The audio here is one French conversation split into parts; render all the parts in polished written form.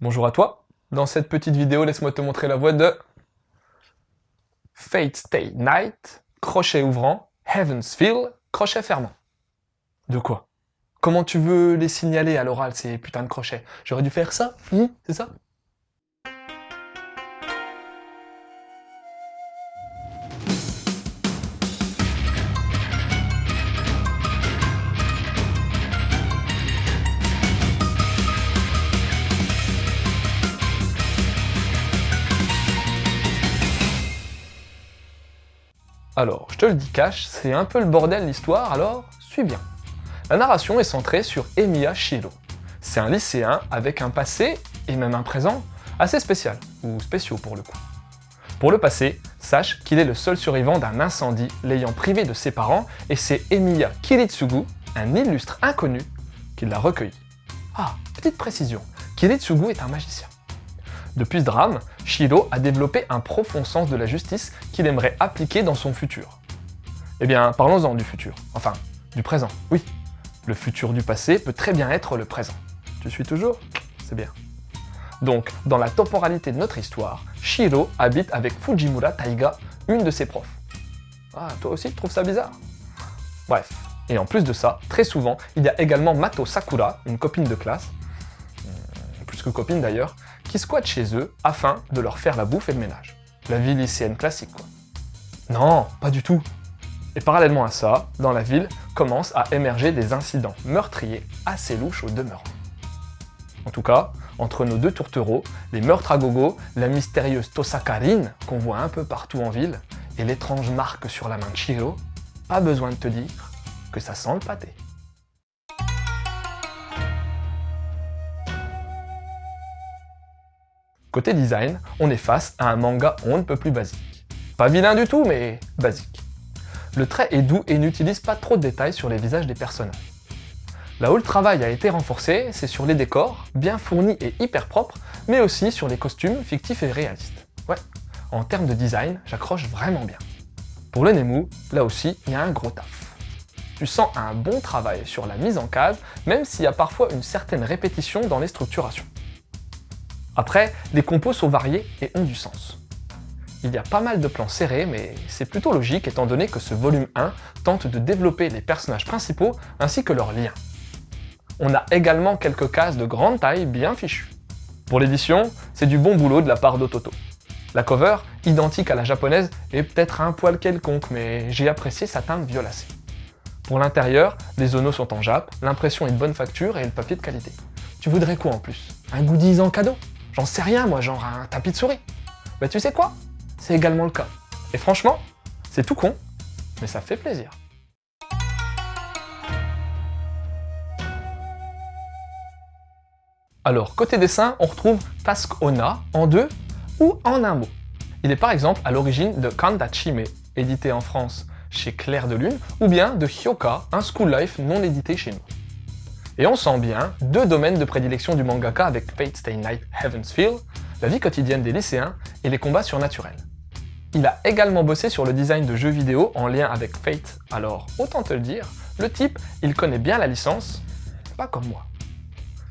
Bonjour à toi. Dans cette petite vidéo, laisse-moi te montrer la voie de Fate Stay Night, crochet ouvrant, Heaven's Feel, crochet fermant. De quoi? Comment tu veux les signaler à l'oral, ces putains de crochets? J'aurais dû faire ça? C'est ça? Alors, je te le dis cash, c'est un peu le bordel l'histoire, alors suis bien. La narration est centrée sur Emiya Shiro. C'est un lycéen avec un passé, et même un présent, assez spécial, ou spéciaux pour le coup. Pour le passé, sache qu'il est le seul survivant d'un incendie l'ayant privé de ses parents, et c'est Emiya Kiritsugu, un illustre inconnu, qui l'a recueilli. Ah, petite précision, Kiritsugu est un magicien. Depuis ce drame, Shiro a développé un profond sens de la justice qu'il aimerait appliquer dans son futur. Eh bien, parlons-en du futur. Enfin, du présent, oui. Le futur du passé peut très bien être le présent. Tu suis toujours? C'est bien. Donc, dans la temporalité de notre histoire, Shiro habite avec Fujimura Taiga, une de ses profs. Ah, toi aussi tu trouves ça bizarre? Bref. Et en plus de ça, très souvent, il y a également Mato Sakura, une copine de classe, plus que copine d'ailleurs, qui squattent chez eux afin de leur faire la bouffe et le ménage. La vie lycéenne classique, quoi. Non, pas du tout. Et parallèlement à ça, dans la ville, commencent à émerger des incidents meurtriers assez louches au demeurant. En tout cas, entre nos deux tourtereaux, les meurtres à gogo, la mystérieuse Tosaka Rin, qu'on voit un peu partout en ville, et l'étrange marque sur la main de Shiro, pas besoin de te dire que ça sent le pâté. Côté design, on est face à un manga on ne peut plus basique. Pas vilain du tout, mais basique. Le trait est doux et n'utilise pas trop de détails sur les visages des personnages. Là où le travail a été renforcé, c'est sur les décors, bien fournis et hyper propres, mais aussi sur les costumes fictifs et réalistes. Ouais, en termes de design, j'accroche vraiment bien. Pour le Nemu, là aussi, il y a un gros taf. Tu sens un bon travail sur la mise en case, même s'il y a parfois une certaine répétition dans les structurations. Après, les compos sont variés et ont du sens. Il y a pas mal de plans serrés, mais c'est plutôt logique étant donné que ce volume 1 tente de développer les personnages principaux ainsi que leurs liens. On a également quelques cases de grande taille bien fichues. Pour l'édition, c'est du bon boulot de la part d'Ototo. La cover, identique à la japonaise, est peut-être un poil quelconque, mais j'ai apprécié sa teinte violacée. Pour l'intérieur, les zonos sont en jap, l'impression est de bonne facture et le papier de qualité. Tu voudrais quoi en plus? Un goodies en cadeau? J'en sais rien moi, genre un tapis de souris. Bah tu sais quoi? C'est également le cas. Et franchement, c'est tout con, mais ça fait plaisir. Alors, côté dessin, on retrouve Task Onna en deux ou en un mot. Il est par exemple à l'origine de Kanda Chime, édité en France chez Clair de Lune, ou bien de Hyoka, un school life non édité chez nous. Et on sent bien deux domaines de prédilection du mangaka avec Fate Stay Night, Heaven's Feel, la vie quotidienne des lycéens et les combats surnaturels. Il a également bossé sur le design de jeux vidéo en lien avec Fate, alors autant te le dire, le type, il connaît bien la licence, pas comme moi.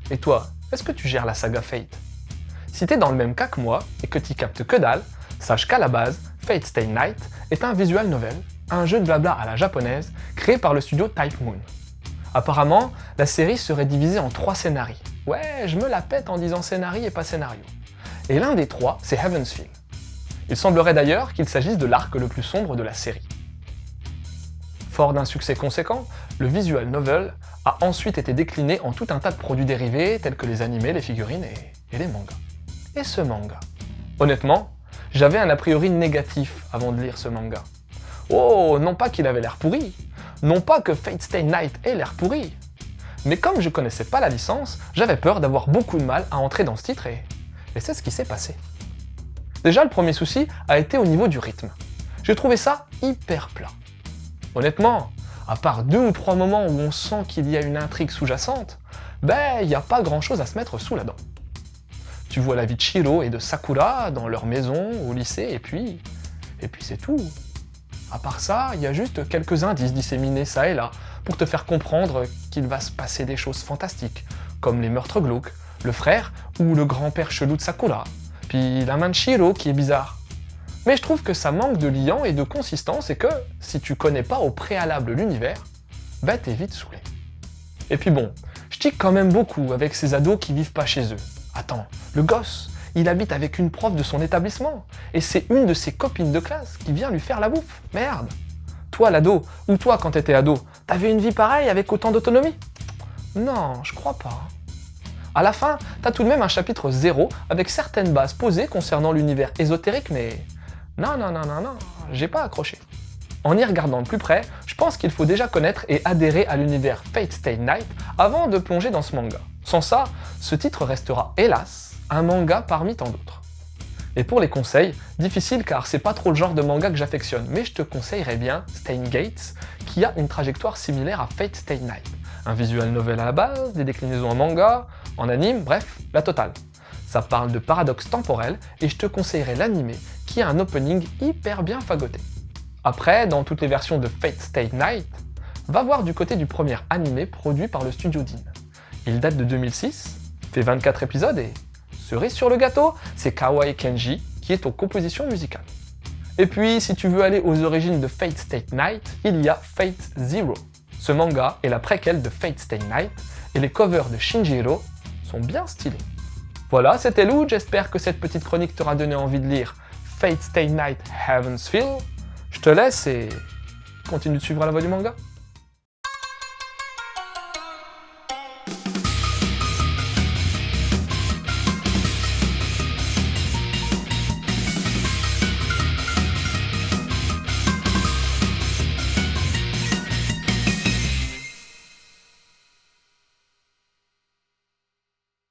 Et toi, est-ce que tu gères la saga Fate? Si t'es dans le même cas que moi et que t'y captes que dalle, sache qu'à la base, Fate Stay Night est un visual novel, un jeu de blabla à la japonaise, créé par le studio Type Moon. Apparemment, la série serait divisée en 3 scénarios. Ouais, je me la pète en disant scénario et pas scénario. Et l'un des 3, c'est Heaven's Feel. Il semblerait d'ailleurs qu'il s'agisse de l'arc le plus sombre de la série. Fort d'un succès conséquent, le visual novel a ensuite été décliné en tout un tas de produits dérivés tels que les animés, les figurines et les mangas. Et ce manga? Honnêtement, j'avais un a priori négatif avant de lire ce manga. Oh, non pas qu'il avait l'air pourri, non pas que Fate Stay Night ait l'air pourri, mais comme je connaissais pas la licence, j'avais peur d'avoir beaucoup de mal à entrer dans ce titre et c'est ce qui s'est passé. Déjà, le premier souci a été au niveau du rythme. J'ai trouvé ça hyper plat. Honnêtement, à part 2 ou 3 moments où on sent qu'il y a une intrigue sous-jacente, il n'y a pas grand-chose à se mettre sous la dent. Tu vois la vie de Shiro et de Sakura dans leur maison, au lycée, et puis c'est tout. À part ça, il y a juste quelques indices disséminés ça et là, pour te faire comprendre qu'il va se passer des choses fantastiques, comme les meurtres glauques, le frère ou le grand-père chelou de Sakura, puis la main de Shiro qui est bizarre. Mais je trouve que ça manque de liant et de consistance et que, si tu connais pas au préalable l'univers, bah t'es vite saoulé. Et puis bon, je tique quand même beaucoup avec ces ados qui vivent pas chez eux. Attends, le gosse, il habite avec une prof de son établissement, et c'est une de ses copines de classe qui vient lui faire la bouffe. Merde! Toi l'ado, ou toi quand t'étais ado, t'avais une vie pareille avec autant d'autonomie? Non, je crois pas. À la fin, t'as tout de même un chapitre 0 avec certaines bases posées concernant l'univers ésotérique, mais non, j'ai pas accroché. En y regardant de plus près, je pense qu'il faut déjà connaître et adhérer à l'univers Fate Stay Night avant de plonger dans ce manga. Sans ça, ce titre restera, hélas, un manga parmi tant d'autres. Et pour les conseils, difficile car c'est pas trop le genre de manga que j'affectionne, mais je te conseillerais bien Steins Gate, qui a une trajectoire similaire à Fate Stay Night. Un visual novel à la base, des déclinaisons en manga, en anime, bref, la totale. Ça parle de paradoxe temporel et je te conseillerais l'anime qui a un opening hyper bien fagoté. Après, dans toutes les versions de Fate Stay Night, va voir du côté du premier animé produit par le studio Dean. Il date de 2006, fait 24 épisodes et, cerise sur le gâteau, c'est Kawaii Kenji qui est aux compositions musicales. Et puis, si tu veux aller aux origines de Fate Stay Night, il y a Fate Zero. Ce manga est la préquelle de Fate Stay Night et les covers de Shinjiro sont bien stylés. Voilà, c'était Lou, j'espère que cette petite chronique t'aura donné envie de lire Fate Stay Night Heaven's Feel. Je te laisse et continue de suivre la voie du manga.